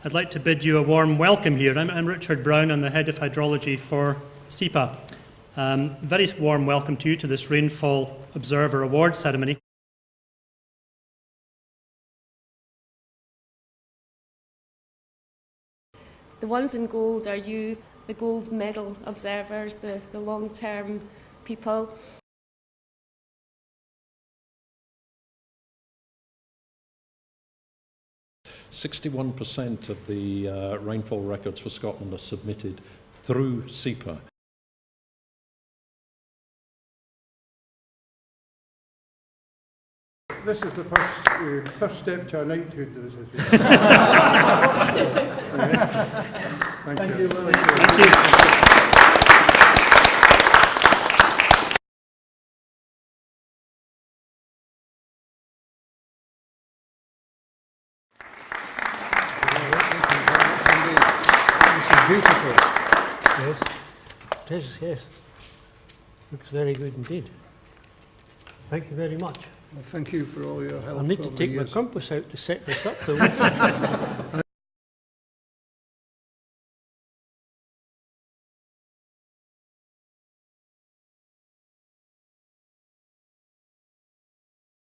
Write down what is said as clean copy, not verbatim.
I'd like to bid you a warm welcome here. I'm Richard Brown. I'm the Head of Hydrology for SEPA. Very warm welcome to you to this Rainfall Observer Award ceremony. The ones in gold are you, the gold medal observers, the long-term people. %61% of the rainfall records for Scotland are submitted through SEPA. This is the first step to a knighthood. Thank you. Thank you. This is beautiful. Yes, it is, yes. Looks very good indeed. Thank you very much. Well, thank you for all your help. I need to over take the my years. compass out to set this up though.